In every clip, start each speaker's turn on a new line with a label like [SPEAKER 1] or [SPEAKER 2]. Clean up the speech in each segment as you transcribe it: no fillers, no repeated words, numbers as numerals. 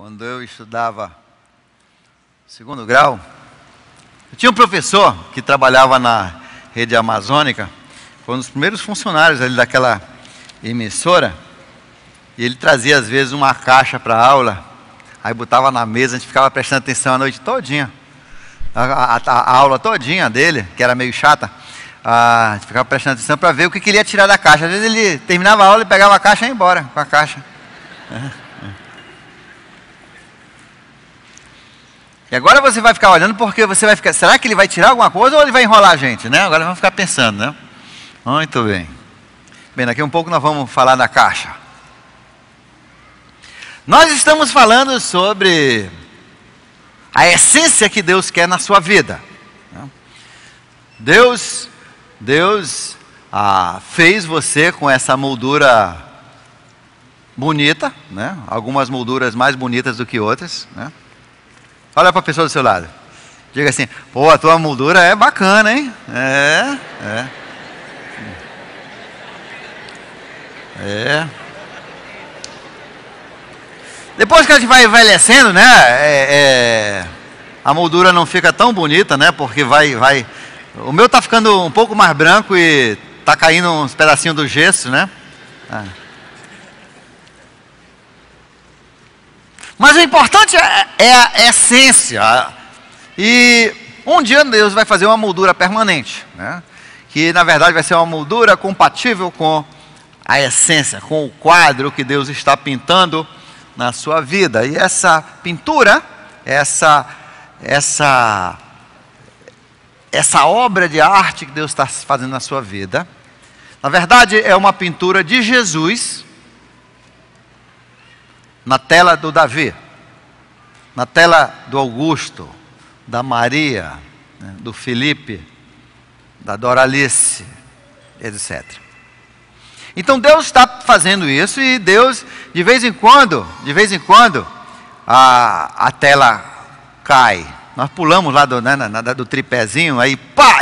[SPEAKER 1] quando eu estudava segundo grau, eu tinha um professor que trabalhava na rede amazônica, foi um dos primeiros funcionários ali daquela emissora, e ele trazia às vezes uma caixa para a aula, aí botava na mesa, a gente ficava prestando atenção a noite todinha, a aula todinha dele, que era meio chata, a gente ficava prestando atenção para ver o que ele ia tirar da caixa. Às vezes ele terminava a aula e pegava a caixa e ia embora com a caixa. E agora você vai ficar olhando porque você vai ficar, será que ele vai tirar alguma coisa ou ele vai enrolar a gente, né? Agora vamos ficar pensando, né? Muito bem. Bem, daqui a um pouco nós vamos falar da caixa. Nós estamos falando sobre a essência que Deus quer na sua vida. Deus fez você com essa moldura bonita, né? Algumas molduras mais bonitas do que outras, né? Olha para a pessoa do seu lado. Diga assim, pô, a tua moldura é bacana, hein? Depois que a gente vai envelhecendo, né? A moldura não fica tão bonita, né? Porque vai... O meu tá ficando um pouco mais branco e tá caindo uns pedacinhos do gesso, né? Mas o importante é a essência. E um dia Deus vai fazer uma moldura permanente, né? Que na verdade vai ser uma moldura compatível com a essência, com o quadro que Deus está pintando na sua vida. E essa pintura, essa obra de arte que Deus está fazendo na sua vida, na verdade é uma pintura de Jesus na tela do Davi, na tela do Augusto, da Maria, né, do Felipe, da Doralice, etc. Então Deus está fazendo isso e Deus, de vez em quando, a tela cai. Nós pulamos lá do tripézinho, aí pá,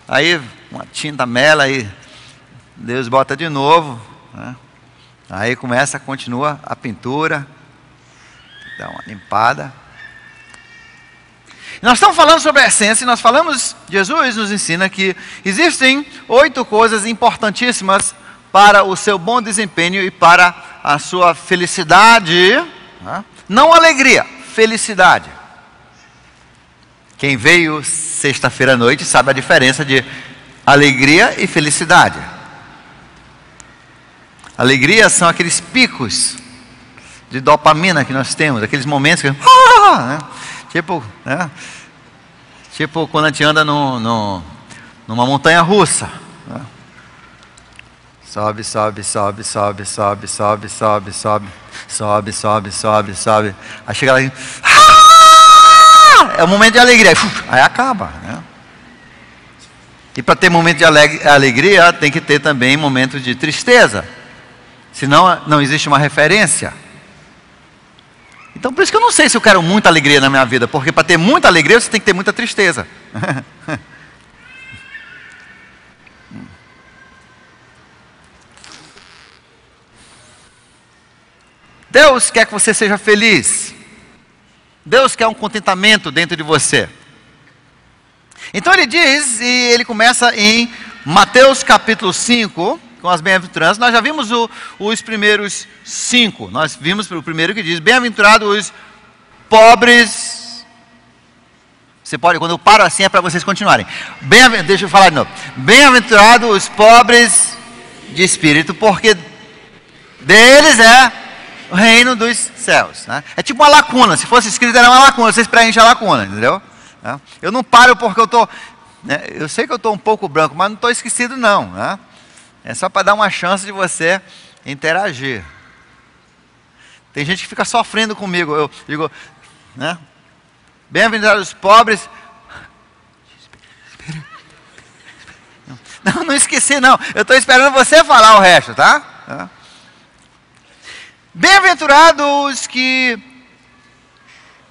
[SPEAKER 1] aí uma tinta mela, aí Deus bota de novo, né? Aí continua a pintura, dá uma limpada. Nós estamos falando sobre a essência, Jesus nos ensina que existem 8 coisas importantíssimas para o seu bom desempenho e para a sua felicidade, né? Não alegria, felicidade. Quem veio sexta-feira à noite sabe a diferença de alegria e felicidade. Alegria são aqueles picos de dopamina que nós temos, aqueles momentos que... né? Tipo quando a gente anda numa montanha russa, né? Sobe. Aí chega lá e... é um momento de alegria, aí acaba, né? E para ter momento de alegria, tem que ter também momento de tristeza. Senão não existe uma referência. Então por isso que eu não sei se eu quero muita alegria na minha vida, porque para ter muita alegria você tem que ter muita tristeza. Deus quer que você seja feliz. Deus quer um contentamento dentro de você. Então ele diz, e ele começa em Mateus capítulo 5, com as bem-aventuranças. Nós já vimos os primeiros 5. Nós vimos o primeiro que diz, bem-aventurados os pobres. Você pode, quando eu paro assim é para vocês continuarem. Deixa eu falar de novo. Bem-aventurados os pobres de espírito, porque deles é o reino dos céus, né? É tipo uma lacuna, se fosse escrito era uma lacuna, vocês preenchem a lacuna, entendeu? Eu não paro porque eu sei que eu estou um pouco branco, mas não estou esquecido não, né? É só para dar uma chance de você interagir. Tem gente que fica sofrendo comigo, eu digo, né? Bem-aventurados os pobres. Não esqueci não, eu estou esperando você falar o resto, tá? Bem-aventurados que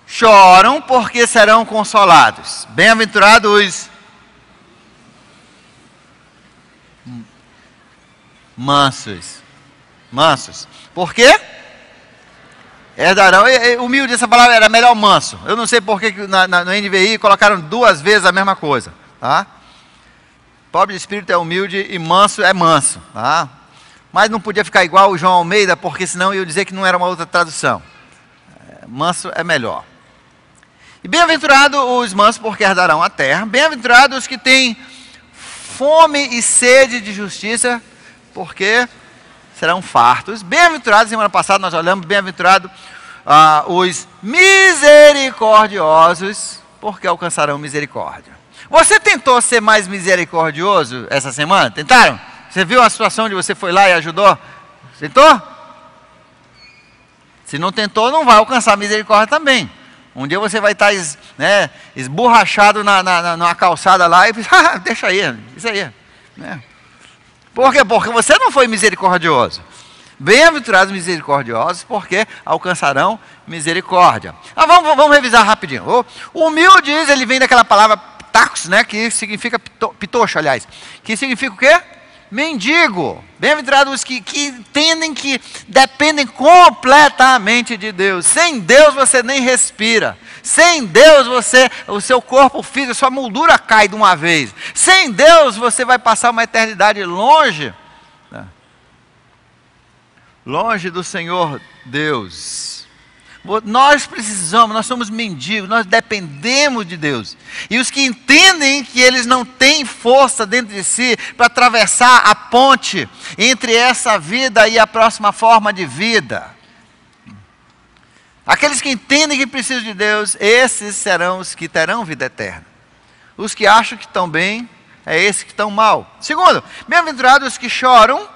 [SPEAKER 1] choram, porque serão consolados. Bem-aventurados mansos. Por quê? Herdarão. Humilde, essa palavra era melhor manso. Eu não sei por que no NVI colocaram 2 vezes a mesma coisa. Tá? Pobre de espírito é humilde e manso é manso. Tá? Mas não podia ficar igual o João Almeida, porque senão eu ia dizer que não era uma outra tradução. Manso é melhor. E bem-aventurados os mansos, porque herdarão a terra. Bem-aventurados os que têm fome e sede de justiça, porque serão fartos. Bem-aventurados, semana passada nós olhamos, bem-aventurados os misericordiosos, porque alcançarão misericórdia. Você tentou ser mais misericordioso essa semana? Tentaram? Você viu a situação onde você foi lá e ajudou? Tentou? Se não tentou, não vai alcançar misericórdia também. Um dia você vai estar esborrachado numa calçada lá e deixa aí, isso aí. Né? Por quê? Porque você não foi misericordioso. Bem-aventurados misericordiosos, porque alcançarão misericórdia. Vamos revisar rapidinho. O humilde, ele vem daquela palavra tacos, né, que significa pitocho, aliás. Que significa o quê? Mendigo. Bem-aventurados os que entendem que dependem completamente de Deus. Sem Deus você nem respira. Sem Deus o seu corpo físico, a sua moldura cai de uma vez. Sem Deus você vai passar uma eternidade longe. Né? Longe do Senhor Deus. Nós precisamos, nós somos mendigos, nós dependemos de Deus. E os que entendem que eles não têm força dentro de si para atravessar a ponte entre essa vida e a próxima forma de vida. Aqueles que entendem que precisam de Deus, esses serão os que terão vida eterna. Os que acham que estão bem, é esses que estão mal. Segundo, bem-aventurados os que choram.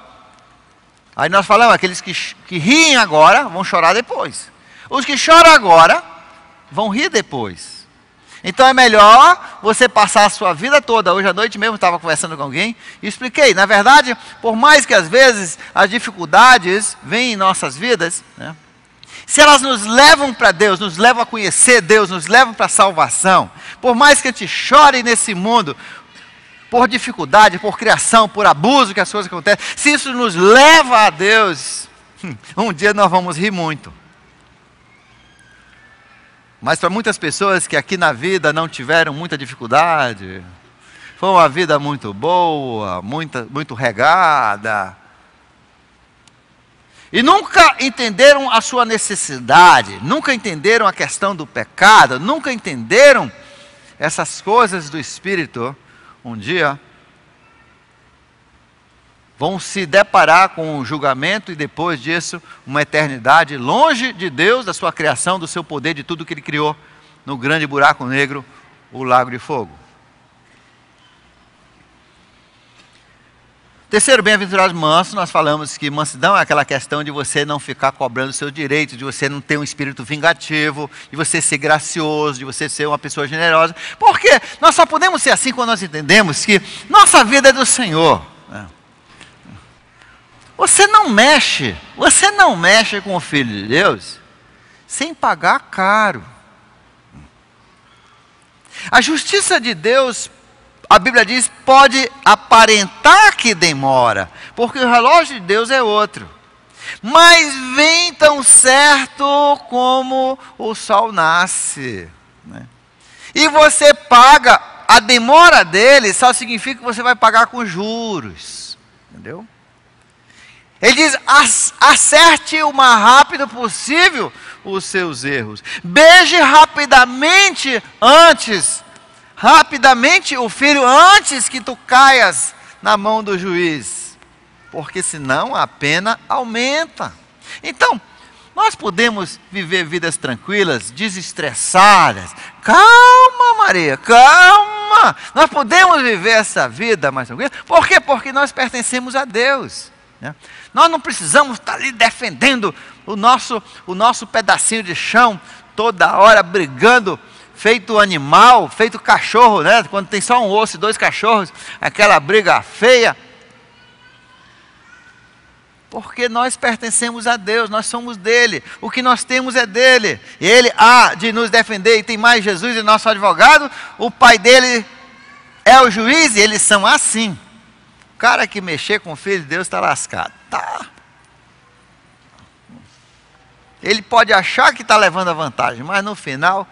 [SPEAKER 1] Aí nós falamos, aqueles que riem agora, vão chorar depois. Os que choram agora, vão rir depois. Então é melhor você passar a sua vida toda. Hoje à noite mesmo estava conversando com alguém e expliquei. Na verdade, por mais que às vezes as dificuldades venham em nossas vidas, né, se elas nos levam para Deus, nos levam a conhecer Deus, nos levam para a salvação, por mais que a gente chore nesse mundo, por dificuldade, por criação, por abuso que as coisas acontecem, se isso nos leva a Deus, um dia nós vamos rir muito. Mas para muitas pessoas que aqui na vida não tiveram muita dificuldade, foi uma vida muito boa, muito regada, e nunca entenderam a sua necessidade, nunca entenderam a questão do pecado, nunca entenderam essas coisas do Espírito, um dia vão se deparar com o julgamento e depois disso uma eternidade longe de Deus, da sua criação, do seu poder, de tudo que Ele criou no grande buraco negro, o lago de fogo. Terceiro, bem-aventurados mansos, nós falamos que mansidão é aquela questão de você não ficar cobrando seus direitos, de você não ter um espírito vingativo, de você ser gracioso, de você ser uma pessoa generosa. Porque nós só podemos ser assim quando nós entendemos que nossa vida é do Senhor. Você não mexe com o Filho de Deus sem pagar caro. A justiça de Deus, a Bíblia diz, pode aparentar que demora, porque o relógio de Deus é outro. Mas vem tão certo como o sol nasce. Né? E você paga, a demora dele só significa que você vai pagar com juros. Entendeu? Ele diz, acerte o mais rápido possível os seus erros. Beije rapidamente o filho antes que tu caias na mão do juiz. Porque senão a pena aumenta. Então, nós podemos viver vidas tranquilas, desestressadas. Calma, Maria, calma. Nós podemos viver essa vida mais tranquila. Por quê? Porque nós pertencemos a Deus. Né? Nós não precisamos estar ali defendendo o nosso pedacinho de chão toda hora, brigando, feito animal, feito cachorro, né? Quando tem só um osso e 2 cachorros, aquela briga feia. Porque nós pertencemos a Deus, nós somos dele, o que nós temos é dele. E ele há de nos defender, e tem mais Jesus, e nosso advogado, o pai dele é o juiz, e eles são assim. O cara que mexer com o Filho de Deus está lascado. Tá. ele pode achar que está levando a vantagem, mas no final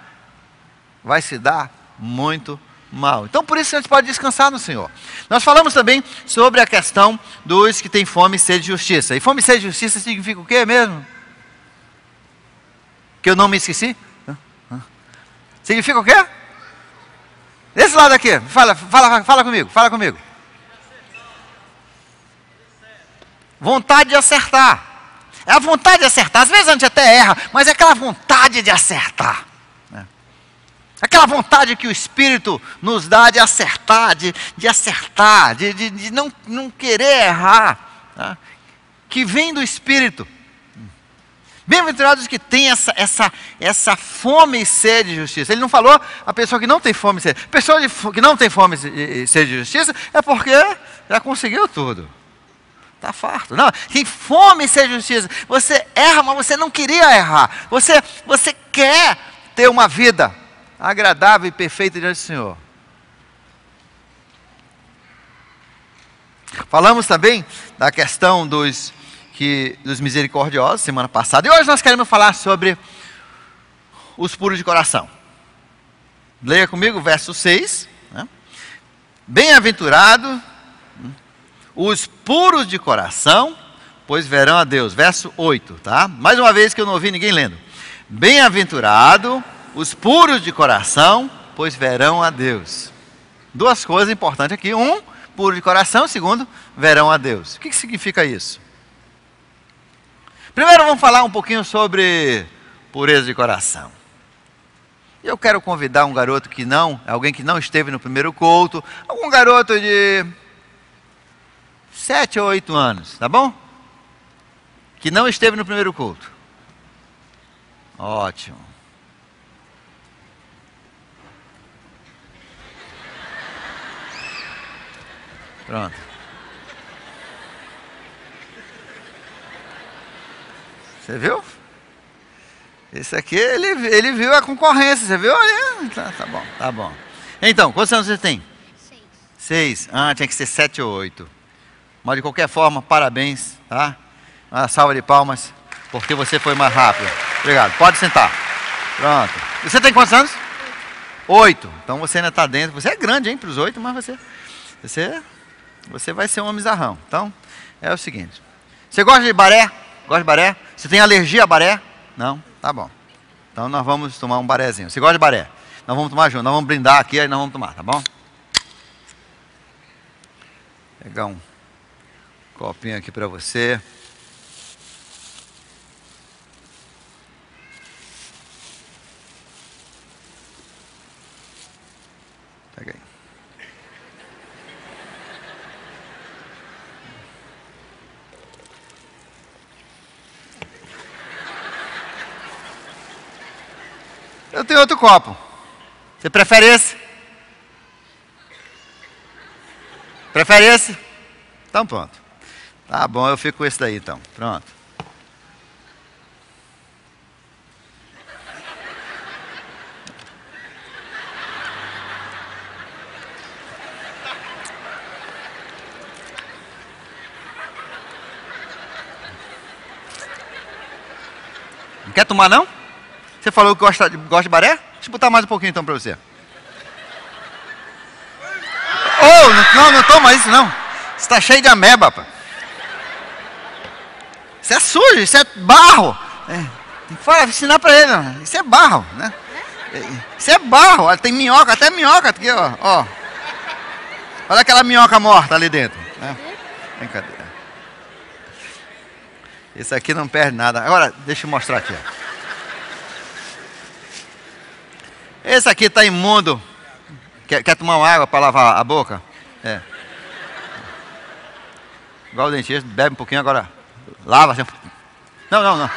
[SPEAKER 1] vai se dar muito mal. Então por isso a gente pode descansar no Senhor. Nós falamos também sobre a questão dos que têm fome e sede de justiça. E fome e sede de justiça significa o quê mesmo? Que eu não me esqueci? Significa o quê? Desse lado aqui, fala comigo. Vontade de acertar. É a vontade de acertar. Às vezes a gente até erra, mas é aquela vontade de acertar. Aquela vontade que o Espírito nos dá de acertar, de acertar, de não querer errar. Tá? Que vem do Espírito. Bem-aventurados que têm essa fome e sede de justiça. Ele não falou a pessoa que não tem fome e sede. A pessoa que não tem fome e sede de justiça é porque já conseguiu tudo. Está farto. Não, tem fome e sede de justiça. Você erra, mas você não queria errar. Você quer ter uma vida agradável e perfeita diante do Senhor. Falamos também da questão dos misericordiosos semana passada. E hoje nós queremos falar sobre os puros de coração. Leia comigo o verso 6. Né? Bem-aventurado os puros de coração, pois verão a Deus. Verso 8, tá? Mais uma vez que eu não ouvi ninguém lendo. Bem-aventurado os puros de coração, pois verão a Deus. Duas coisas importantes aqui. Um, puro de coração. Segundo, verão a Deus. O que significa isso? Primeiro vamos falar um pouquinho sobre pureza de coração. Eu quero convidar alguém que não esteve no primeiro culto, algum garoto de 7 ou 8 anos, tá bom? Que não esteve no primeiro culto. Ótimo. Pronto. Você viu? Esse aqui, ele viu a concorrência, você viu? Tá bom. Então, quantos anos você tem? 6. Tinha que ser 7 ou 8. Mas de qualquer forma, parabéns, tá? Uma salva de palmas, porque você foi mais rápido. Obrigado. Pode sentar. Pronto. Você tem quantos anos? 8. Então você ainda está dentro. Você é grande, hein, para os 8, mas você vai ser um homenzarrão. Então, é o seguinte. Você gosta de baré? Gosta de baré? Você tem alergia a baré? Não? Tá bom. Então nós vamos tomar um barézinho. Você gosta de baré? Nós vamos tomar junto. Nós vamos brindar aqui, aí nós vamos tomar, tá bom? Pegar um copinho aqui para você. Pega aí. Eu tenho outro copo. Você prefere esse? Prefere esse? Então pronto. Tá bom, eu fico com esse daí então. Pronto. Não quer tomar não? Você falou que gosta de baré? Deixa eu botar mais um pouquinho então para você. Oh, não toma isso não. Você está cheio de ameba, pá. Isso é sujo, isso é barro. Tem que ensinar para ele, não. Isso é barro, né? Isso é barro. Olha, tem minhoca, até minhoca aqui, ó. Olha aquela minhoca morta ali dentro. Né? Brincadeira. Esse aqui não perde nada. Agora, deixa eu mostrar aqui, ó. Esse aqui está imundo. Quer tomar uma água para lavar a boca? É. Igual o dentista, bebe um pouquinho, agora lava assim. Não.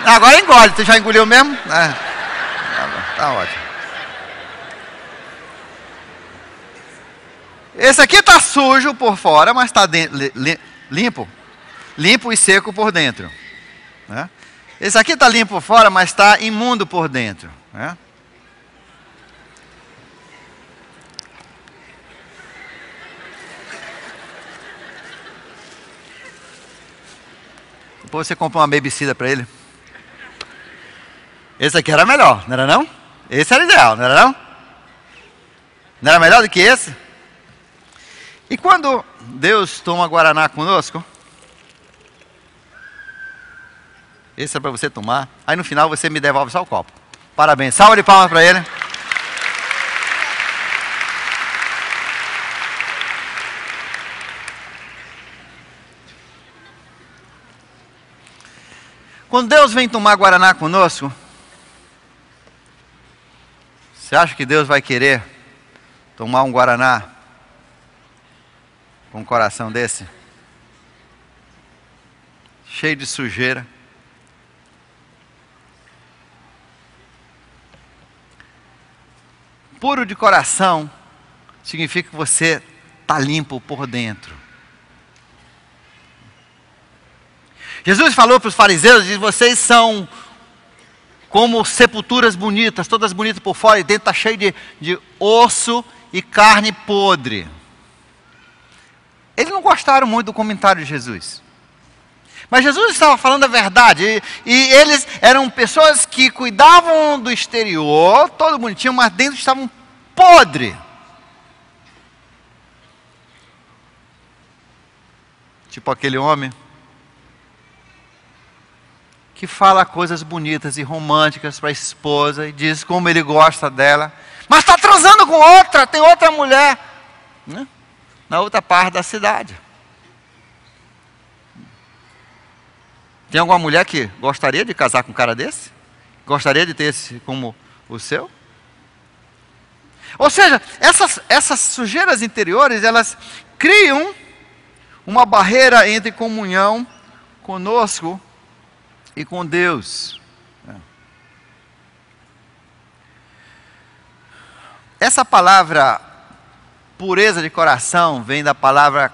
[SPEAKER 1] Agora engole, tu já engoliu mesmo? Tá ótimo. Esse aqui está sujo por fora, mas está limpo. Limpo e seco por dentro. Né? Esse aqui está limpo por fora, mas está imundo por dentro. Né? Depois você compra uma bebicida para ele. Esse aqui era melhor, não era não? Esse era ideal, não era não? Não era melhor do que esse? E quando Deus toma Guaraná conosco, esse é para você tomar, aí no final você me devolve só o copo. Parabéns, salva de palmas para ele. Quando Deus vem tomar Guaraná conosco, você acha que Deus vai querer tomar um Guaraná com um coração desse? Cheio de sujeira. Puro de coração significa que você está limpo por dentro. Jesus falou para os fariseus, diz, vocês são como sepulturas bonitas, todas bonitas por fora, e dentro está cheio de osso e carne podre. Eles não gostaram muito do comentário de Jesus. Mas Jesus estava falando a verdade, e eles eram pessoas que cuidavam do exterior, todo bonitinho, mas dentro estavam podres. Tipo aquele homem que fala coisas bonitas e românticas para a esposa, e diz como ele gosta dela, mas está transando com outra, tem outra mulher, né? Na outra parte da cidade. Tem alguma mulher que gostaria de casar com um cara desse? Gostaria de ter esse como o seu? Ou seja, essas sujeiras interiores, elas criam uma barreira entre comunhão conosco e com Deus. Essa palavra pureza de coração vem da palavra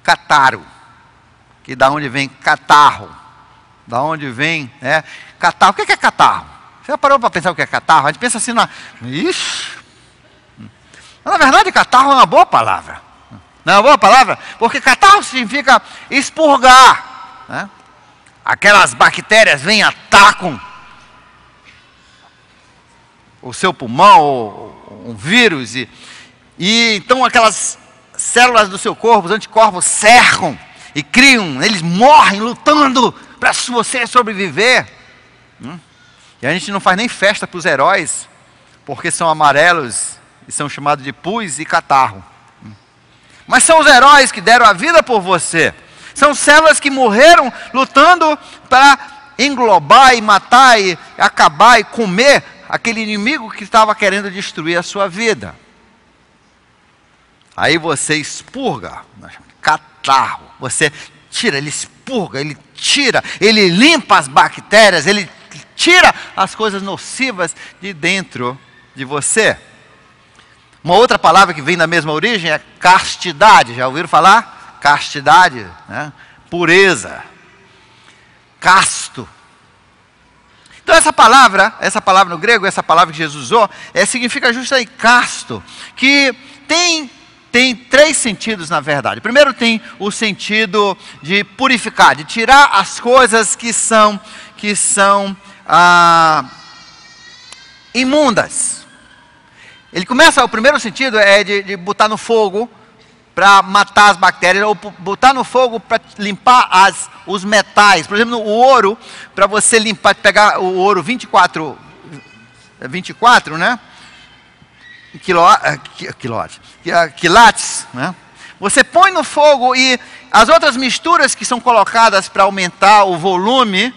[SPEAKER 1] cataro, que da onde vem catarro. Da onde vem, né? Catarro. O que é catarro? Você já parou para pensar o que é catarro? A gente pensa assim, ixi. Mas, na verdade, catarro é uma boa palavra. Não é uma boa palavra? Porque catarro significa expurgar, né? Aquelas bactérias vêm e atacam o seu pulmão, ou um vírus, e então aquelas células do seu corpo, os anticorpos cercam e criam, eles morrem lutando para você sobreviver. E a gente não faz nem festa para os heróis, porque são amarelos e são chamados de pus e catarro. Mas são os heróis que deram a vida por você. São células que morreram lutando para englobar e matar e acabar e comer aquele inimigo que estava querendo destruir a sua vida. Aí você expurga, catarro, você tira, ele expurga, ele tira, ele limpa as bactérias, ele tira as coisas nocivas de dentro de você. Uma outra palavra que vem da mesma origem é castidade. Já ouviram falar? Castidade, né? Pureza, casto. Então essa palavra no grego, essa palavra que Jesus usou, significa justamente casto, que tem três sentidos na verdade. Primeiro tem o sentido de purificar, de tirar as coisas que são imundas. O primeiro sentido é de botar no fogo para matar as bactérias, ou botar no fogo para limpar os metais. Por exemplo, o ouro, para você limpar, pegar o ouro 24, né? Quilates, né? Você põe no fogo, e as outras misturas que são colocadas para aumentar o volume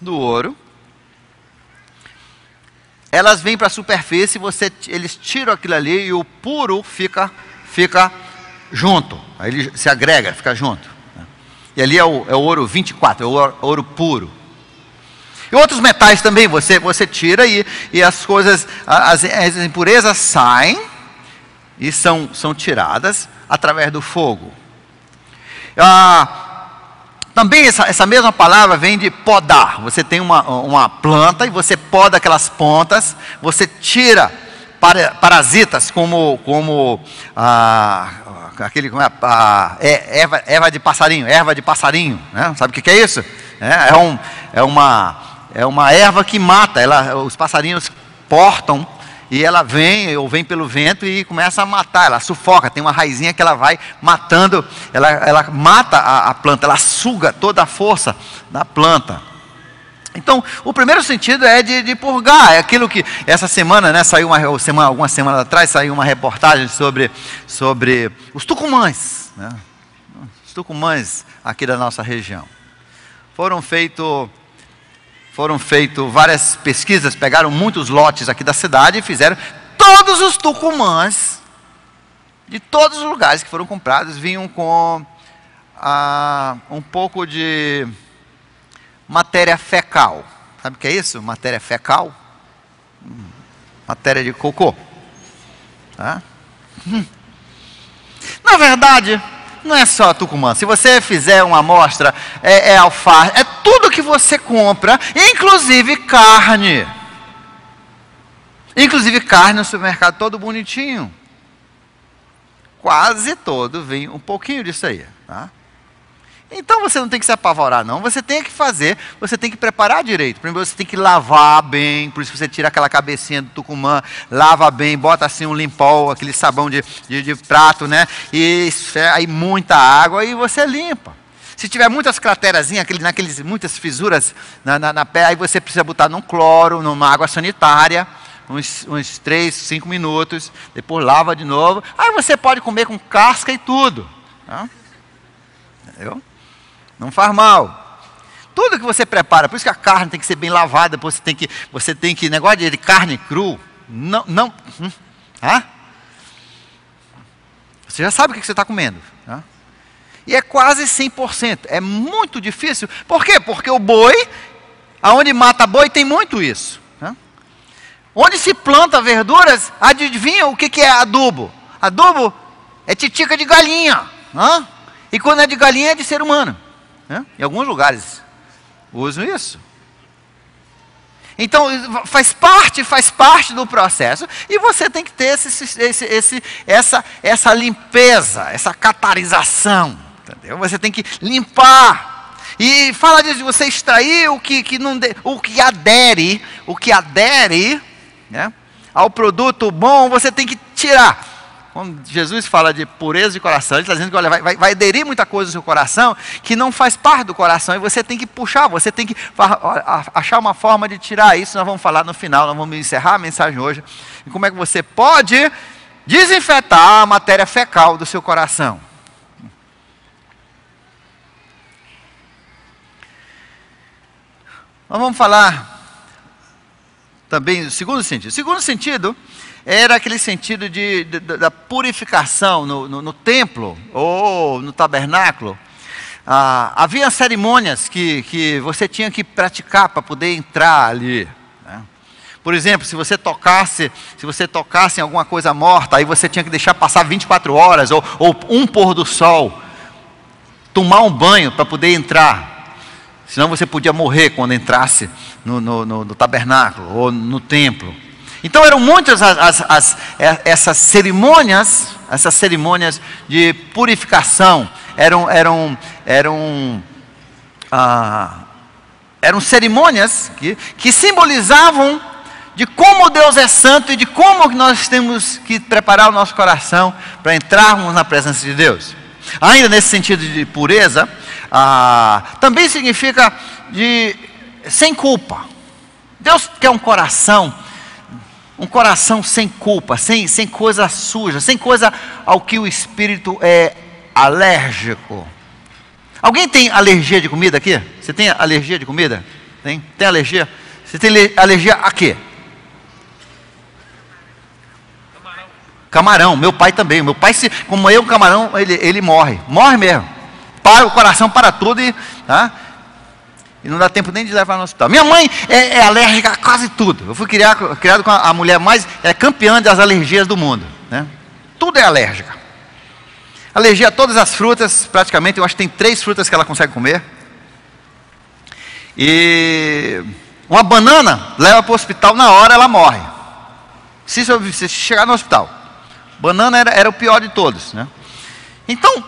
[SPEAKER 1] do ouro, elas vêm para a superfície, eles tiram aquilo ali e o puro fica junto. Aí ele se agrega, fica junto. E ali é o ouro 24, é o ouro puro. E outros metais também, você tira e as coisas, as impurezas saem e são tiradas através do fogo. Também essa mesma palavra vem de podar. Você tem uma planta e você poda aquelas pontas, você tira parasitas como erva de passarinho, né? Sabe o que é isso? É é uma erva que mata, os passarinhos portam e ela vem pelo vento e começa a matar, ela sufoca, tem uma raizinha que ela vai matando, ela mata a planta, ela suga toda a força da planta. Então, o primeiro sentido é de purgar, é aquilo que essa semana, né, algumas semanas atrás, saiu uma reportagem sobre os tucumãs, né, os tucumãs aqui da nossa região. Foram feitas várias pesquisas, pegaram muitos lotes aqui da cidade e fizeram, todos os tucumãs, de todos os lugares que foram comprados, vinham com um pouco de matéria fecal. Sabe o que é isso? Matéria fecal? Matéria de cocô. Tá? Na verdade, não é só Tucumã. Se você fizer uma amostra, é alface, é tudo que você compra, inclusive carne. Inclusive carne no supermercado, todo bonitinho. Quase todo vem um pouquinho disso aí. Tá? Então você não tem que se apavorar, não. Você tem que fazer, você tem que preparar direito. Primeiro você tem que lavar bem, por isso você tira aquela cabecinha do tucumã, lava bem, bota assim um limpol, aquele sabão de prato, né? E aí muita água e você limpa. Se tiver muitas craterazinhas, muitas fissuras na pele, aí você precisa botar num cloro, numa água sanitária, uns 3, 5 minutos, depois lava de novo. Aí você pode comer com casca e tudo. Tá? Entendeu? Não faz mal. Tudo que você prepara, por isso que a carne tem que ser bem lavada, depois você tem que negócio de carne cru, não, você já sabe o que você está comendo. Tá? E é quase 100%, é muito difícil. Por quê? Porque o boi, aonde mata boi tem muito isso. Tá? Onde se planta verduras, adivinha o que é adubo? Adubo é titica de galinha. E quando é de galinha é de ser humano. Em alguns lugares usam isso. Então faz parte do processo. E você tem que ter essa limpeza, essa catarização. Entendeu? Você tem que limpar. E fala disso de você extrair o que adere, né, ao produto bom, você tem que tirar. Quando Jesus fala de pureza de coração, ele está dizendo que olha, vai aderir muita coisa no seu coração que não faz parte do coração e você tem que puxar, você tem que achar uma forma de tirar isso. Nós vamos falar no final, nós vamos encerrar a mensagem hoje. E como é que você pode desinfetar a matéria fecal do seu coração. Nós vamos falar também do segundo sentido. O segundo sentido era aquele sentido da purificação no templo ou no tabernáculo. Havia cerimônias que você tinha que praticar para poder entrar ali. Né? Por exemplo, se você tocasse em alguma coisa morta, aí você tinha que deixar passar 24 horas ou um pôr do sol, tomar um banho para poder entrar. Senão você podia morrer quando entrasse no tabernáculo ou no templo. Então eram muitas essas cerimônias de purificação, eram cerimônias que simbolizavam de como Deus é santo e de como nós temos que preparar o nosso coração para entrarmos na presença de Deus. Ainda nesse sentido de pureza, também significa sem culpa. Deus quer um coração sem culpa, sem coisa suja, sem coisa ao que o espírito é alérgico. Alguém tem alergia de comida aqui? Você tem alergia de comida? Tem alergia? Você tem alergia a quê? Camarão. Meu pai também. Meu pai, como eu, camarão, ele morre. Morre mesmo. O coração para tudo e não dá tempo nem de levar no hospital. Minha mãe é alérgica a quase tudo. Eu fui criado com a mulher mais campeã das alergias do mundo. Né? Tudo é alérgica. Alergia a todas as frutas, praticamente. Eu acho que tem 3 frutas que ela consegue comer. E uma banana, leva para o hospital, na hora ela morre. Se chegar no hospital. Banana era o pior de todos. Né? Então,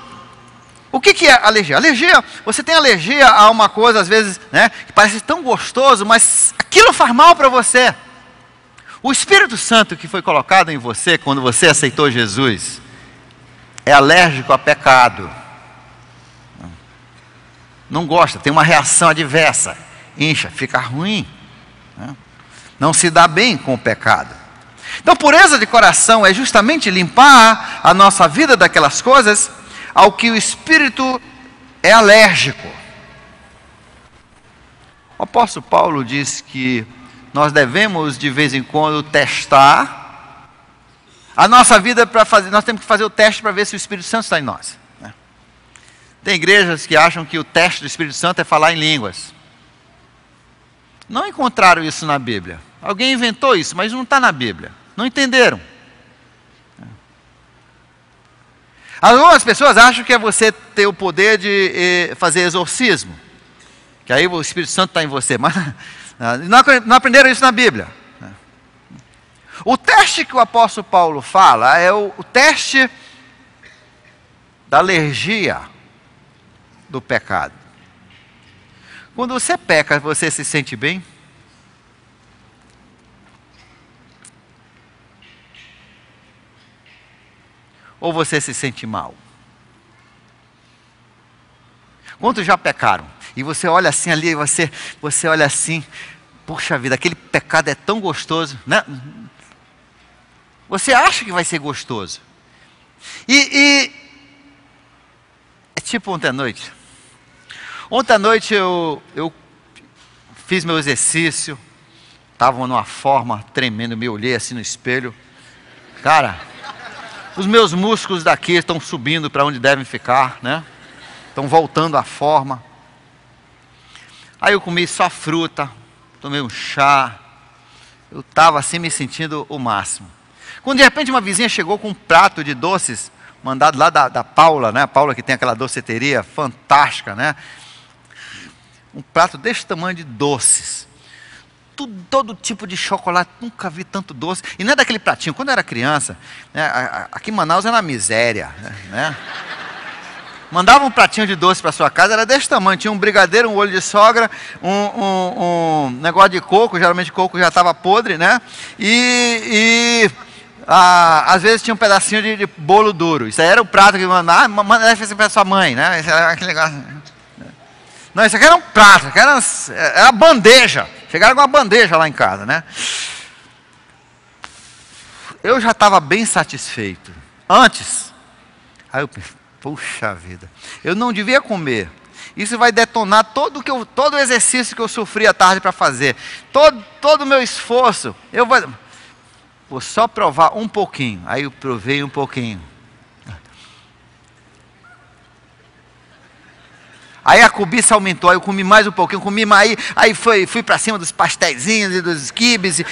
[SPEAKER 1] O que é alergia? Alergia, você tem alergia a uma coisa, às vezes, né, que parece tão gostoso, mas aquilo faz mal para você. O Espírito Santo que foi colocado em você quando você aceitou Jesus é alérgico a pecado. Não gosta, tem uma reação adversa, incha, fica ruim, né? Não se dá bem com o pecado. Então, pureza de coração é justamente limpar a nossa vida daquelas coisas ao que o Espírito é alérgico. O apóstolo Paulo diz que nós devemos de vez em quando testar a nossa vida para fazer, nós temos que fazer o teste para ver se o Espírito Santo está em nós. Tem igrejas que acham que o teste do Espírito Santo é falar em línguas. Não encontraram isso na Bíblia. Alguém inventou isso, mas não está na Bíblia. Não entenderam. Algumas pessoas acham que é você ter o poder de fazer exorcismo. Que aí o Espírito Santo está em você. Mas não aprenderam isso na Bíblia. O teste que o apóstolo Paulo fala é o teste da alergia do pecado. Quando você peca, você se sente bem? Ou você se sente mal? Quantos já pecaram? E você olha assim ali, você olha assim, puxa vida, aquele pecado é tão gostoso, né? Você acha que vai ser gostoso. É tipo ontem à noite. Ontem à noite eu fiz meu exercício, estava numa forma tremenda, me olhei assim no espelho. Cara, os meus músculos daqui estão subindo para onde devem ficar, né? Estão voltando à forma. Aí eu comi só fruta, tomei um chá. Eu estava assim me sentindo o máximo. Quando de repente uma vizinha chegou com um prato de doces, mandado lá da Paula, né? A Paula que tem aquela doceteria fantástica, né? Um prato desse tamanho de doces. Todo tipo de chocolate, nunca vi tanto doce. E não é daquele pratinho, quando eu era criança, né, aqui em Manaus era uma miséria, né? Mandava um pratinho de doce para sua casa, era desse tamanho, tinha um brigadeiro, um olho de sogra, um negócio de coco, geralmente coco já estava podre, né? Às vezes tinha um pedacinho de bolo duro. Isso aí era o prato que mandava, deve ser para sua mãe, né? Esse era aquele negócio. Não, isso aqui era um prato, era uma bandeja. Chegaram com uma bandeja lá em casa, né? Eu já estava bem satisfeito. Antes, aí eu pensei, puxa vida, eu não devia comer. Isso vai detonar todo o exercício que eu sofri à tarde para fazer. Todo o meu esforço. Eu vou só provar um pouquinho. Aí eu provei um pouquinho. Aí a cobiça aumentou, aí eu comi mais um pouquinho, aí fui para cima dos pastéisinhos e dos quibes,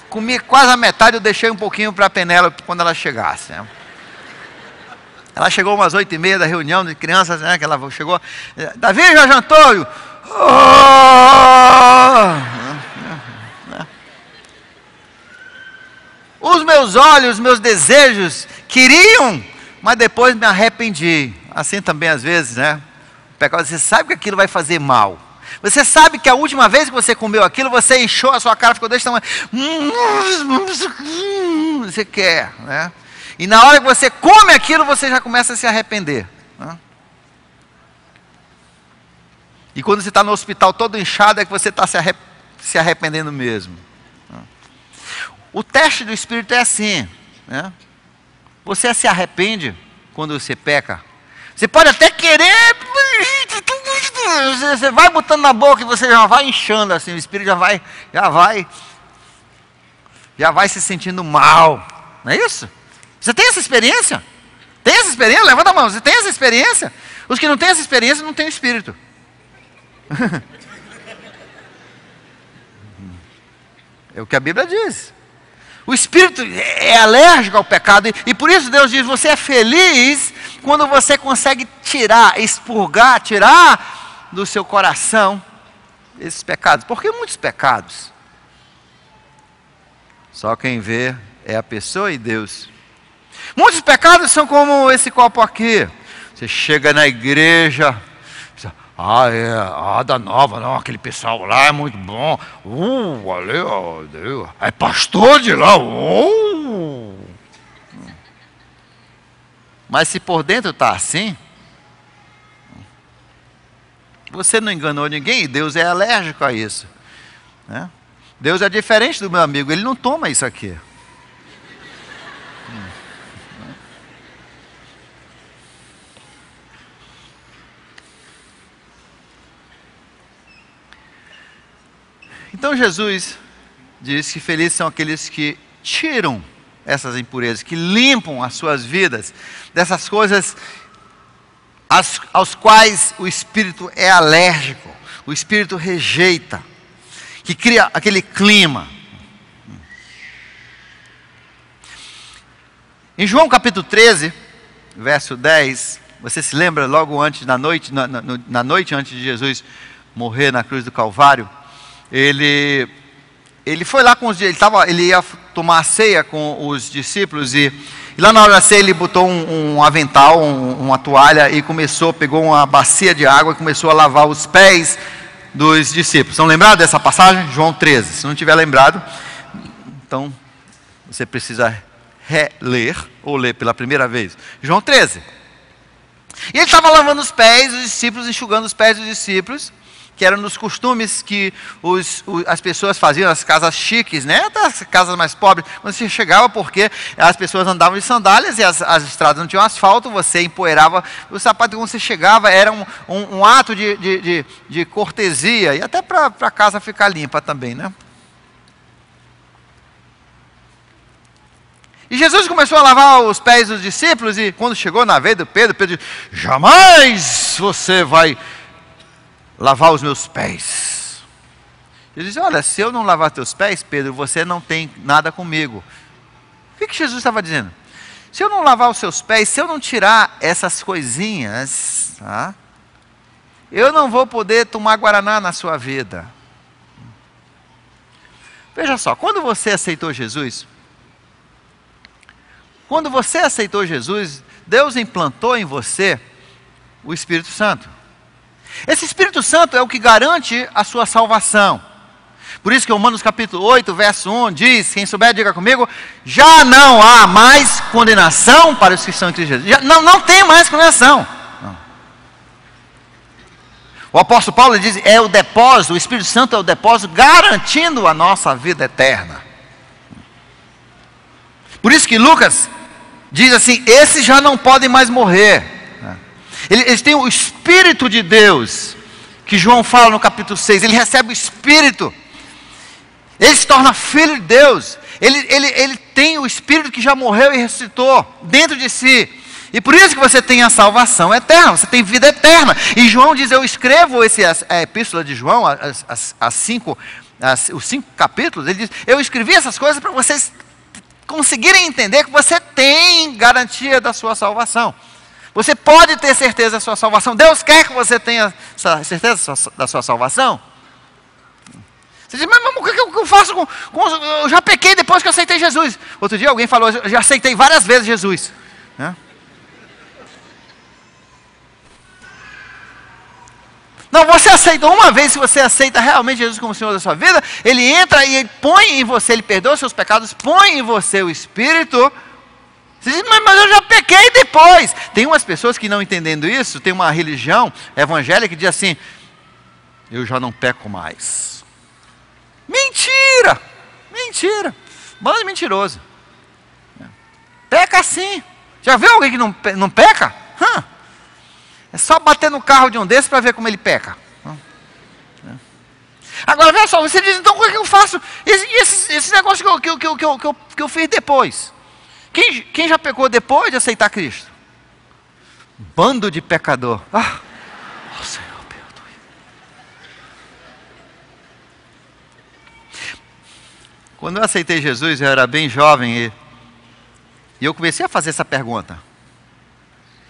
[SPEAKER 1] comi quase a metade, eu deixei um pouquinho para a Penélope quando ela chegasse. Né? Ela chegou umas 8h30 da reunião de crianças, né, que ela chegou, Davi já jantou? Os meus olhos, meus desejos queriam, mas depois me arrependi. Assim também às vezes, né? O pecado, você sabe que aquilo vai fazer mal. Você sabe que a última vez que você comeu aquilo, você inchou a sua cara, ficou desse tamanho. Você quer, né? E na hora que você come aquilo, você já começa a se arrepender. Né? E quando você está no hospital todo inchado, é que você está se arrependendo mesmo. Né? O teste do Espírito é assim, né? Você se arrepende quando você peca? Você pode até querer, você vai botando na boca e você já vai inchando assim, o Espírito já vai se sentindo mal. Não é isso? Você tem essa experiência? Tem essa experiência? Levanta a mão, você tem essa experiência? Os que não têm essa experiência não têm o Espírito. É o que a Bíblia diz. O Espírito é alérgico ao pecado e por isso Deus diz, você é feliz quando você consegue expurgar, tirar do seu coração esses pecados. Porque muitos pecados, só quem vê é a pessoa e Deus. Muitos pecados são como esse copo aqui. Você chega na igreja, da nova, não, aquele pessoal lá é muito bom. Valeu, Deus. É pastor de lá. Mas se por dentro está assim, você não enganou ninguém e Deus é alérgico a isso. Né? Deus é diferente do meu amigo, ele não toma isso aqui. Então Jesus diz que felizes são aqueles que tiram essas impurezas, que limpam as suas vidas dessas coisas aos quais o Espírito é alérgico, o Espírito rejeita, que cria aquele clima. Em João capítulo 13, verso 10, você se lembra logo antes, na noite antes de Jesus morrer na cruz do Calvário, ele foi lá com ele ia tomar a ceia com os discípulos e lá na hora da ceia ele botou um avental, uma toalha e pegou uma bacia de água e começou a lavar os pés dos discípulos. Estão lembrados dessa passagem? João 13. Se não tiver lembrado, então você precisa reler ou ler pela primeira vez. João 13. E ele estava lavando os pés dos discípulos, enxugando os pés dos discípulos, que eram nos costumes que as pessoas faziam nas casas chiques, né? Até as casas mais pobres, quando você chegava, porque as pessoas andavam de sandálias e as estradas não tinham asfalto, você empoeirava o sapato. Quando você chegava, era um ato de cortesia, e até para a casa ficar limpa também, né? E Jesus começou a lavar os pés dos discípulos, e quando chegou na vez do Pedro disse: jamais você vai lavar os meus pés. Ele diz: olha, se eu não lavar teus pés, Pedro, você não tem nada comigo. O que Jesus estava dizendo? Se eu não lavar os seus pés, se eu não tirar essas coisinhas, tá? Eu não vou poder tomar guaraná na sua vida. Veja só, quando você aceitou Jesus, Deus implantou em você o Espírito Santo. Esse Espírito Santo é o que garante a sua salvação. Por isso que Romanos capítulo 8, verso 1 diz, quem souber diga comigo: já não há mais condenação para os que estão em Cristo Jesus. Não tem mais condenação. Não. O apóstolo Paulo diz, é o depósito, o Espírito Santo é o depósito garantindo a nossa vida eterna. Por isso que Lucas diz assim, esses já não podem mais morrer. Eles têm o Espírito de Deus, que João fala no capítulo 6, ele recebe o Espírito, ele se torna filho de Deus, ele tem o Espírito que já morreu e ressuscitou dentro de si, e por isso que você tem a salvação eterna, você tem vida eterna. E João diz, eu escrevo a epístola de João, os 5 capítulos, ele diz, eu escrevi essas coisas para vocês conseguirem entender que você tem garantia da sua salvação. Você pode ter certeza da sua salvação. Deus quer que você tenha certeza da sua salvação. Você diz, mas o que eu faço eu já pequei depois que eu aceitei Jesus. Outro dia alguém falou, eu já aceitei várias vezes Jesus. Né? Não, você aceitou uma vez, se você aceita realmente Jesus como Senhor da sua vida, Ele entra e Ele põe em você, Ele perdoa os seus pecados, põe em você o Espírito. Você diz, mas eu já pequei depois. Tem umas pessoas que não entendendo isso, tem uma religião evangélica que diz assim, eu já não peco mais. Mentira! Mentira! Bando de mentiroso. Peca sim. Já viu alguém que não peca? É só bater no carro de um desses para ver como ele peca. Agora, veja só, você diz, então o que eu faço? Esse negócio que eu fiz depois. Quem já pecou depois de aceitar Cristo? Bando de pecador. Senhor, perdoe. Quando eu aceitei Jesus, eu era bem jovem e eu comecei a fazer essa pergunta.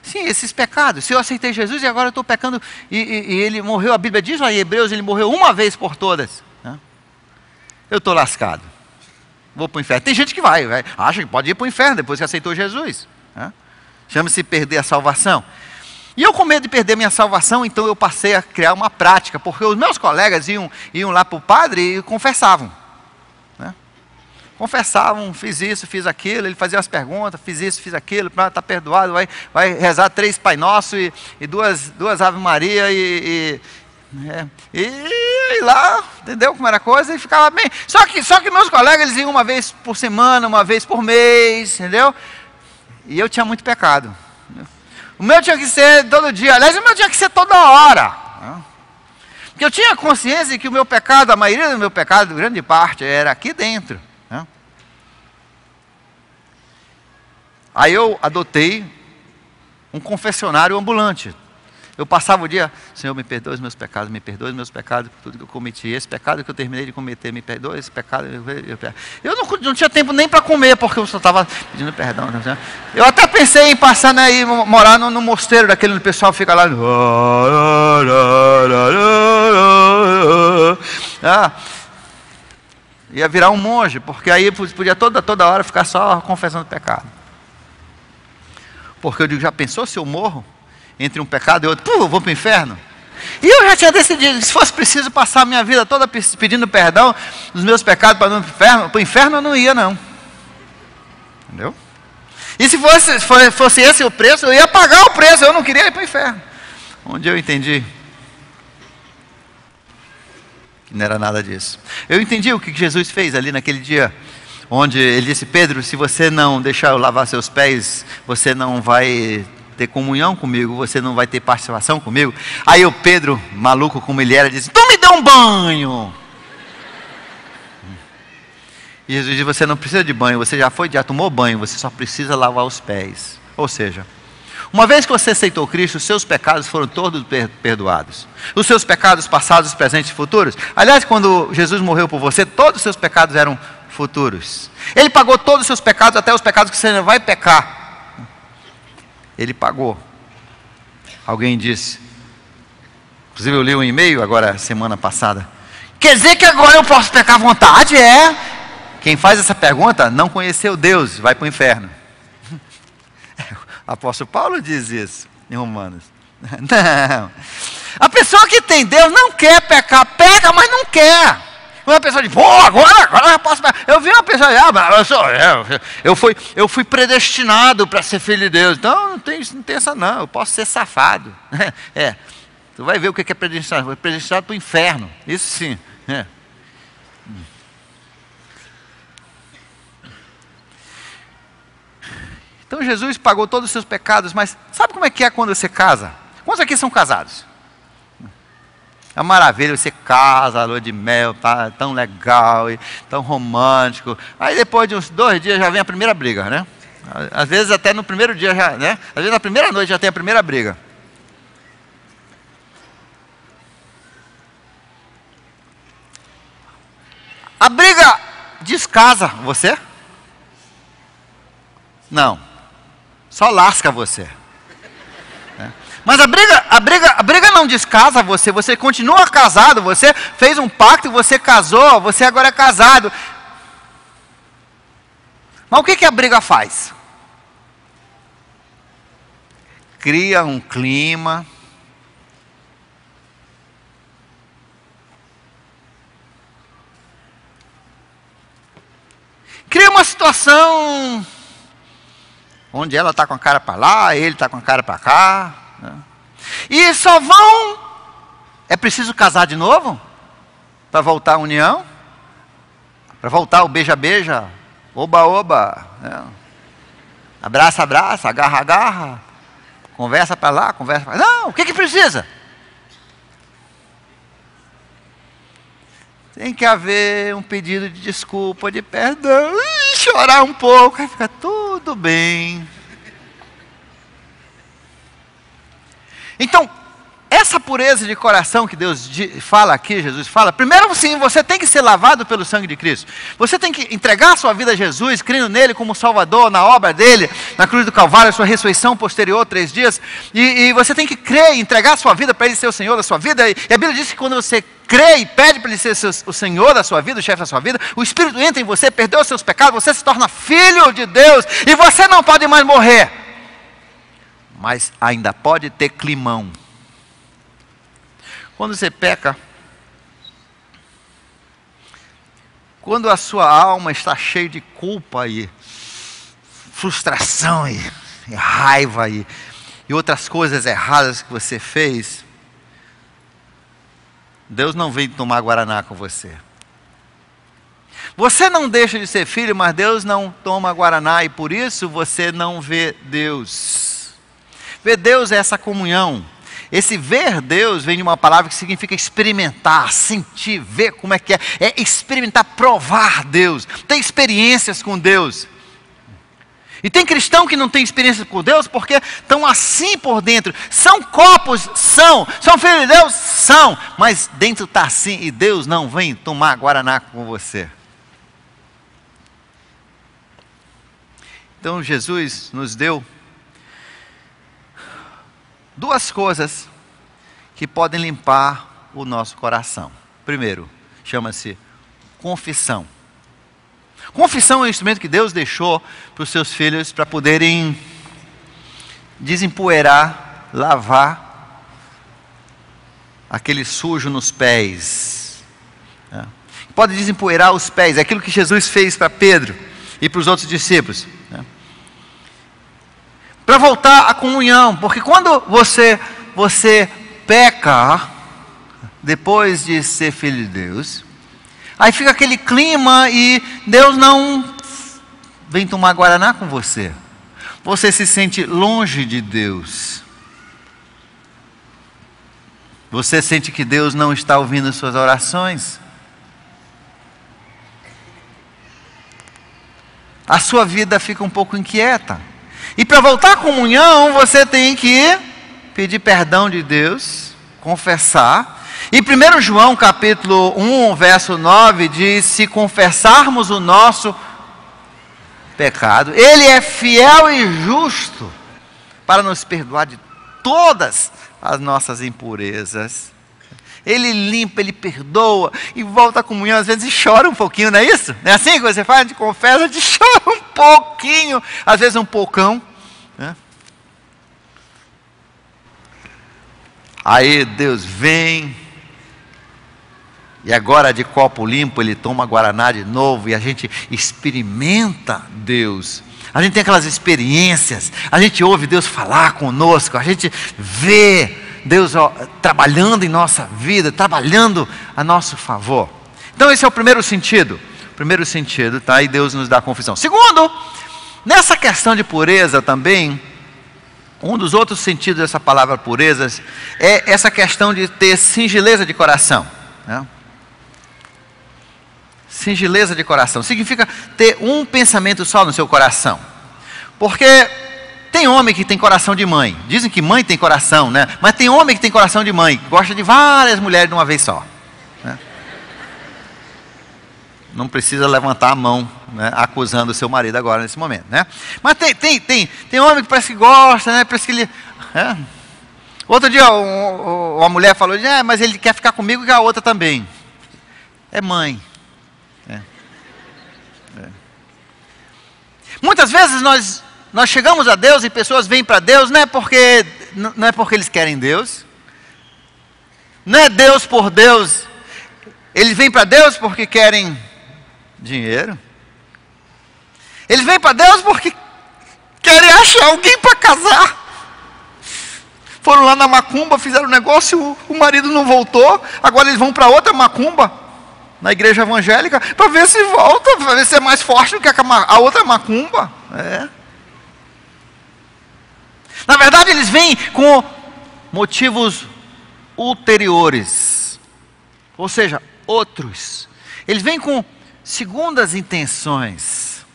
[SPEAKER 1] Sim, esses pecados, se eu aceitei Jesus e agora eu estou pecando e Ele morreu, a Bíblia diz lá em Hebreus, Ele morreu uma vez por todas. Né? Eu estou lascado. vou para o inferno. Tem gente que acha que pode ir para o inferno depois que aceitou Jesus. Né? Chama-se perder a salvação. E eu, com medo de perder minha salvação, então eu passei a criar uma prática, porque os meus colegas iam lá para o padre e confessavam. Né? Confessavam, fiz isso, fiz aquilo, ele fazia as perguntas, fiz isso, fiz aquilo, está perdoado, vai rezar 3 Pai Nosso e duas Ave Maria e lá, entendeu como era a coisa, e ficava bem. Só que meus colegas, eles iam uma vez por semana, uma vez por mês, entendeu? E eu tinha muito pecado. O meu tinha que ser todo dia, aliás, o meu tinha que ser toda hora. Porque eu tinha consciência de que o meu pecado, a maioria do meu pecado, grande parte, era aqui dentro. Aí eu adotei um confessionário ambulante. Eu passava o dia, Senhor, me perdoe os meus pecados, por tudo que eu cometi. Esse pecado que eu terminei de cometer, me perdoe, esse pecado. Eu não tinha tempo nem para comer, porque eu só estava pedindo perdão. Eu até pensei em passar, né, e morar no mosteiro, daquele onde o pessoal fica lá. Ia virar um monge, porque aí podia toda hora ficar só confessando pecado. Porque eu digo, já pensou se eu morro entre um pecado e outro? Eu vou para o inferno. E eu já tinha decidido, se fosse preciso passar a minha vida toda pedindo perdão dos meus pecados para para o inferno, eu não ia não. Entendeu? E se fosse esse o preço, eu ia pagar o preço, eu não queria ir para o inferno. Onde eu entendi que não era nada disso. Eu entendi o que Jesus fez ali naquele dia, onde ele disse, Pedro, se você não deixar eu lavar seus pés, você não vai ter comunhão comigo, você não vai ter participação comigo. Aí o Pedro, maluco como ele era, disse, então me dê um banho. E Jesus disse, você não precisa de banho, você já tomou banho, você só precisa lavar os pés. Ou seja, uma vez que você aceitou Cristo, os seus pecados foram todos perdoados. Os seus pecados passados, presentes e futuros. Aliás, quando Jesus morreu por você, todos os seus pecados eram futuros. Ele pagou todos os seus pecados, até os pecados que você não vai pecar. Ele pagou. Alguém disse, inclusive eu li um e-mail agora, semana passada, quer dizer que agora eu posso pecar à vontade? Quem faz essa pergunta não conheceu Deus, vai para o inferno. O apóstolo Paulo diz isso em Romanos. Não. A pessoa que tem Deus não quer pecar, peca, mas não quer. Uma pessoa diz, agora eu posso pecar. Eu vi uma pessoa, eu fui predestinado para ser filho de Deus. Então não tem essa não, eu posso ser safado. Tu vai ver o que é predestinado. Foi predestinado para o inferno, isso sim. Então Jesus pagou todos os seus pecados, mas sabe como é que é quando você casa? Quantos aqui são casados? É uma maravilha, você casa, a lua de mel, tá tão legal, e tão romântico. Aí depois de uns 2 dias já vem a primeira briga, né? Às vezes até no primeiro dia já, né? Às vezes na primeira noite já tem a primeira briga. A briga descasa você? Não. Só lasca você. Mas a briga não descasa você, você continua casado, você fez um pacto, você casou, você agora é casado. Mas o que a briga faz? Cria um clima. Cria uma situação onde ela está com a cara para lá, ele está com a cara para cá. E só vão. É preciso casar de novo? Para voltar a união? Para voltar o beija-beija? Oba-oba? Abraça-abraça, agarra-agarra? Conversa para lá, conversa para lá. Não, o que precisa? Tem que haver um pedido de desculpa, de perdão, chorar um pouco, aí fica tudo bem. Então, essa pureza de coração que Deus fala aqui, Jesus fala, primeiro sim, você tem que ser lavado pelo sangue de Cristo. Você tem que entregar a sua vida a Jesus, crendo nele como Salvador, na obra dele, na cruz do Calvário, a sua ressurreição posterior, 3 dias. E você tem que crer e entregar a sua vida para ele ser o Senhor da sua vida. E a Bíblia diz que quando você crê e pede para ele ser o Senhor da sua vida, o chefe da sua vida, o Espírito entra em você, perdoa os seus pecados, você se torna filho de Deus. E você não pode mais morrer. Mas ainda pode ter climão. Quando você peca, quando a sua alma está cheia de culpa e frustração e raiva e outras coisas erradas que você fez, Deus não vem tomar guaraná com você. Você não deixa de ser filho, mas Deus não toma guaraná e por isso você não vê Deus. Ver Deus é essa comunhão. Esse ver Deus vem de uma palavra que significa experimentar, sentir, ver como é que é. É experimentar, provar Deus. Ter experiências com Deus. E tem cristão que não tem experiências com Deus porque estão assim por dentro. São copos? São. São filhos de Deus? São. Mas dentro está assim e Deus não vem tomar guaraná com você. Então Jesus nos deu 2 coisas que podem limpar o nosso coração. Primeiro, chama-se confissão. Confissão é um instrumento que Deus deixou para os seus filhos para poderem desempoeirar, lavar aquele sujo nos pés. Pode desempoeirar os pés, é aquilo que Jesus fez para Pedro e para os outros discípulos. Para voltar à comunhão, porque quando você peca, depois de ser filho de Deus, aí fica aquele clima e Deus não vem tomar guaraná com você. Você se sente longe de Deus. Você sente que Deus não está ouvindo suas orações. A sua vida fica um pouco inquieta. E para voltar à comunhão, você tem que pedir perdão de Deus, confessar. E 1 João capítulo 1, verso 9 diz, se confessarmos o nosso pecado, Ele é fiel e justo para nos perdoar de todas as nossas impurezas. Ele limpa, Ele perdoa e volta à comunhão, às vezes chora um pouquinho, não é isso? Não é assim que você faz? A gente confessa, a gente chora um pouquinho, às vezes um pocão. Né? Aí Deus vem, e agora de copo limpo Ele toma guaraná de novo, e a gente experimenta Deus. A gente tem aquelas experiências, a gente ouve Deus falar conosco, a gente vê Deus trabalhando em nossa vida, trabalhando a nosso favor. Então esse é o primeiro sentido. O primeiro sentido, tá? E Deus nos dá confissão. Segundo, nessa questão de pureza também, um dos outros sentidos dessa palavra pureza é essa questão de ter singeleza de coração. Né? Singeleza de coração significa ter um pensamento só no seu coração. Porque tem homem que tem coração de mãe. Dizem que mãe tem coração, né? Mas tem homem que tem coração de mãe, que gosta de várias mulheres de uma vez só. Né? Não precisa levantar a mão, né, acusando o seu marido agora nesse momento, né? Mas tem homem que parece que gosta, né? Parece que ele... Outro dia uma mulher falou, mas ele quer ficar comigo e a outra também. É mãe. Muitas vezes nós chegamos a Deus e pessoas vêm para Deus, não é porque eles querem Deus, não é Deus por Deus, eles vêm para Deus porque querem dinheiro, eles vêm para Deus porque querem achar alguém para casar, foram lá na macumba, fizeram um negócio, o marido não voltou, agora eles vão para outra macumba, na igreja evangélica, para ver se volta, para ver se é mais forte do que a outra macumba. Na verdade, eles vêm com motivos ulteriores, ou seja, outros. Eles vêm com segundas intenções.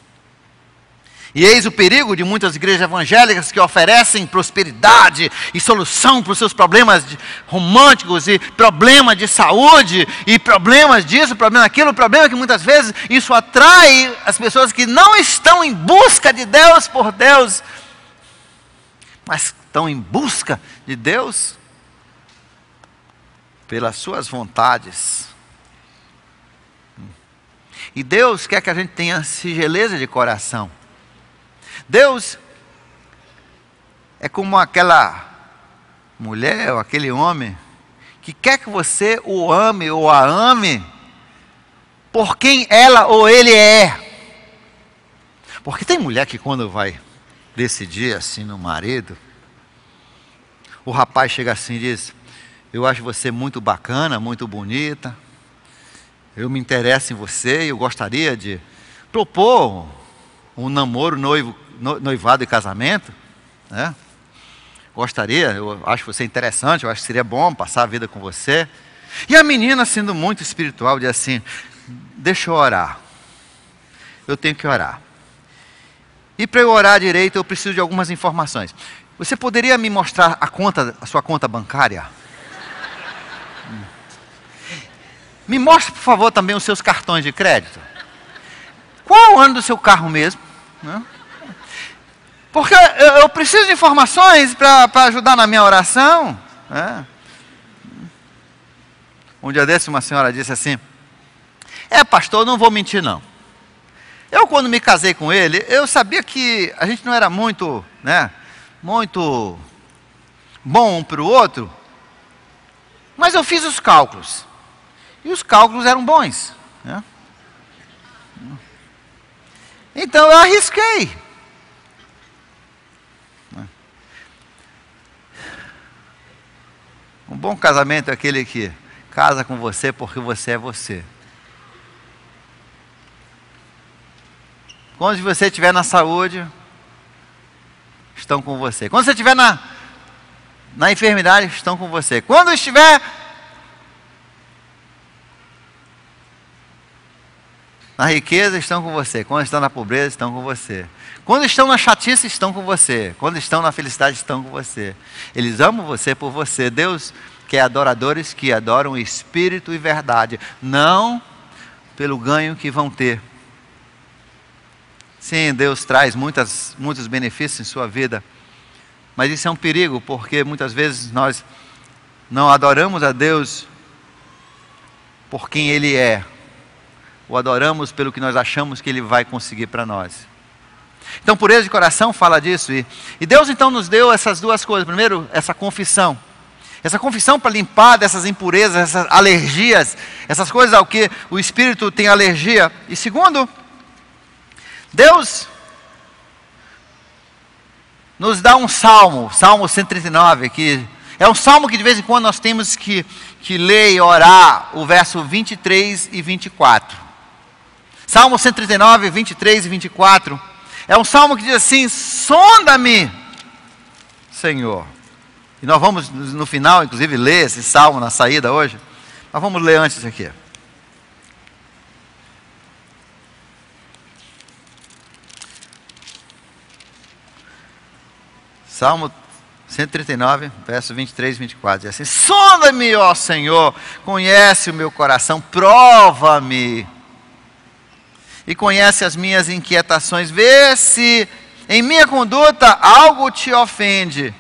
[SPEAKER 1] E eis o perigo de muitas igrejas evangélicas que oferecem prosperidade e solução para os seus problemas românticos e problemas de saúde e problemas disso, problema daquilo. O problema é que muitas vezes isso atrai as pessoas que não estão em busca de Deus por Deus, mas estão em busca de Deus pelas suas vontades. E Deus quer que a gente tenha singeleza de coração. Deus é como aquela mulher ou aquele homem que quer que você o ame ou a ame por quem ela ou ele é. Porque tem mulher que quando vai decidir assim no marido, o rapaz chega assim e diz: eu acho você muito bacana, muito bonita, eu me interesso em você e eu gostaria de propor um namoro, noivado e casamento, né? Gostaria, eu acho você interessante, eu acho que seria bom passar a vida com você. E a menina, sendo muito espiritual, diz assim: deixa eu orar, eu tenho que orar. E para eu orar direito, eu preciso de algumas informações. Você poderia me mostrar a sua conta bancária? Me mostre, por favor, também os seus cartões de crédito. Qual é o ano do seu carro mesmo? Né? Porque eu preciso de informações para ajudar na minha oração. Né? Um dia desse uma senhora disse assim: pastor, eu não vou mentir não. Eu quando me casei com ele, eu sabia que a gente não era muito, né, muito bom um para o outro, mas eu fiz os cálculos. E os cálculos eram bons. Né? Então eu arrisquei. Um bom casamento é aquele que casa com você porque você é você. Quando você estiver na saúde, estão com você. Quando você estiver na enfermidade, estão com você. Quando estiver na riqueza, estão com você. Quando estão na pobreza, estão com você. Quando estão na chatice, estão com você. Quando estão na felicidade, estão com você. Eles amam você por você. Deus quer adoradores que adoram espírito e verdade, não pelo ganho que vão ter. Sim, Deus traz muitos benefícios em sua vida, mas isso é um perigo, porque muitas vezes nós não adoramos a Deus por quem Ele é, o adoramos pelo que nós achamos que Ele vai conseguir para nós. Então, pureza de coração fala disso, e Deus então nos deu essas duas coisas. Primeiro, essa confissão para limpar dessas impurezas, essas alergias, essas coisas ao que o Espírito tem alergia. E segundo, Deus nos dá um salmo, Salmo 139, que é um salmo que de vez em quando nós temos que ler e orar, o verso 23 e 24. Salmo 139, 23 e 24. É um salmo que diz assim: sonda-me, Senhor. E nós vamos no final, inclusive, ler esse salmo na saída hoje. Mas vamos ler antes aqui. Salmo 139, verso 23 e 24. Diz assim: sonda-me, ó Senhor, conhece o meu coração, prova-me. E conhece as minhas inquietações, vê se em minha conduta algo te ofende,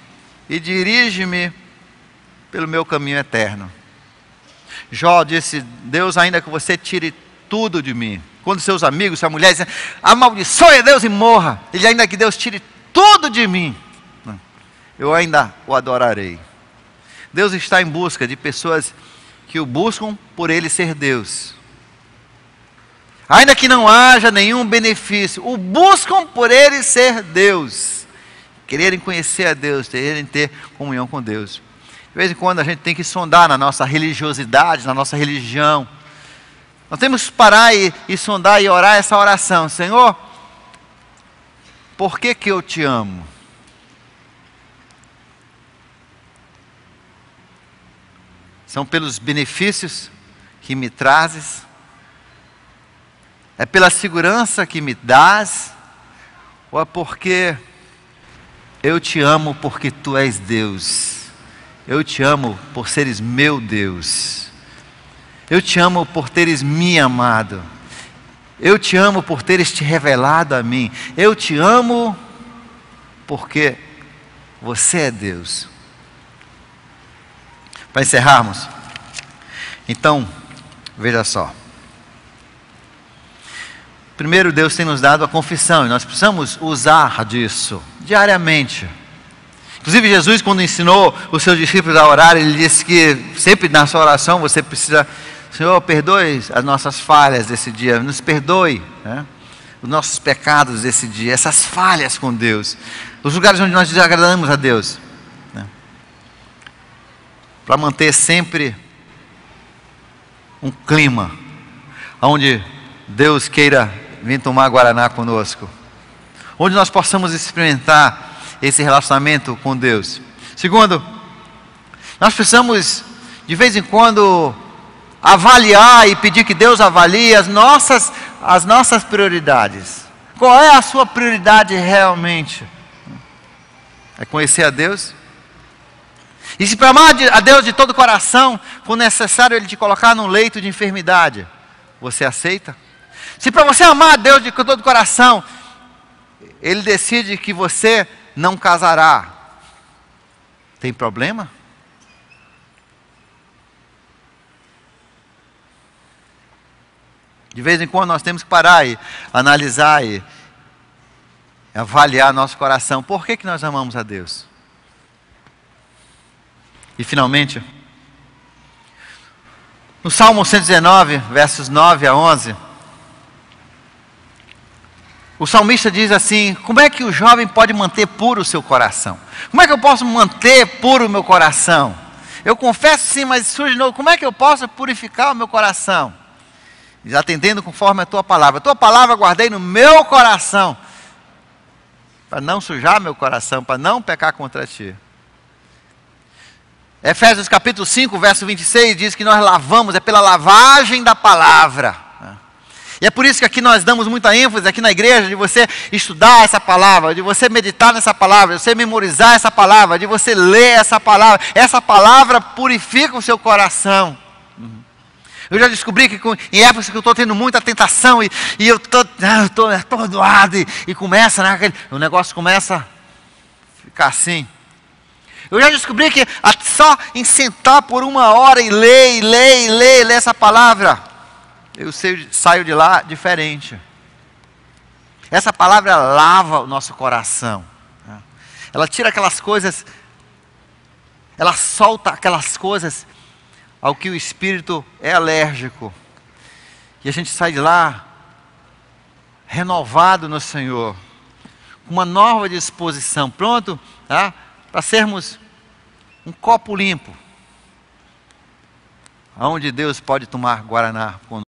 [SPEAKER 1] e dirige-me pelo meu caminho eterno. Jó disse: Deus, ainda que você tire tudo de mim. Quando seus amigos, sua mulher dizem: amaldiçoe Deus e morra. Ele: ainda que Deus tire tudo de mim, eu ainda o adorarei. Deus está em busca de pessoas que o buscam por Ele ser Deus. Ainda que não haja nenhum benefício, o buscam por Ele ser Deus. Quererem conhecer a Deus, quererem ter comunhão com Deus. De vez em quando a gente tem que sondar na nossa religiosidade, na nossa religião. Nós temos que parar e sondar e orar essa oração: Senhor, por que eu te amo? São pelos benefícios que me trazes? É pela segurança que me dás? ou é porque eu te amo porque tu és Deus. Eu te amo por seres meu Deus. Eu te amo por teres me amado. Eu te amo por teres te revelado a mim. Eu te amo porque você é Deus. Para encerrarmos, então, veja só. Primeiro, Deus tem nos dado a confissão, e nós precisamos usar disso diariamente. Inclusive, Jesus, quando ensinou os seus discípulos a orar, ele disse que sempre na sua oração você precisa: Senhor, perdoe as nossas falhas desse dia, nos perdoe, né, os nossos pecados desse dia, essas falhas com Deus, os lugares onde nós desagradamos a Deus, né, para manter sempre um clima onde Deus queira vir tomar Guaraná conosco, onde nós possamos experimentar esse relacionamento com Deus. Segundo, nós precisamos de vez em quando avaliar e pedir que Deus avalie as nossas prioridades. Qual é a sua prioridade realmente? É conhecer a Deus? E se para amar a Deus de todo o coração for necessário Ele te colocar num leito de enfermidade, você aceita? Se para você amar a Deus de todo o coração, Ele decide que você não casará, tem problema? De vez em quando nós temos que parar e analisar e avaliar nosso coração. Por que nós amamos a Deus? E finalmente, no Salmo 119, versos 9 a 11, o salmista diz assim: como é que o jovem pode manter puro o seu coração? Como é que eu posso manter puro o meu coração? Eu confesso sim, mas surge de novo: como é que eu posso purificar o meu coração? Atendendo conforme a tua palavra guardei no meu coração, para não sujar meu coração, para não pecar contra ti. Efésios capítulo 5, verso 26 diz que nós lavamos, é pela lavagem da palavra. E é por isso que aqui nós damos muita ênfase aqui na igreja, de você estudar essa palavra, de você meditar nessa palavra, de você memorizar essa palavra, de você ler essa palavra. Essa palavra purifica o seu coração. Eu já descobri que em épocas que eu estou tendo muita tentação e eu estou atordoado e começa, né, o negócio começa a ficar assim. Eu já descobri que só em sentar por uma hora e ler essa palavra, eu saio de lá diferente. Essa palavra lava o nosso coração. Ela tira aquelas coisas, ela solta aquelas coisas ao que o Espírito é alérgico. E a gente sai de lá renovado no Senhor, com uma nova disposição, pronto, tá, para sermos um copo limpo, onde Deus pode tomar Guaraná conosco.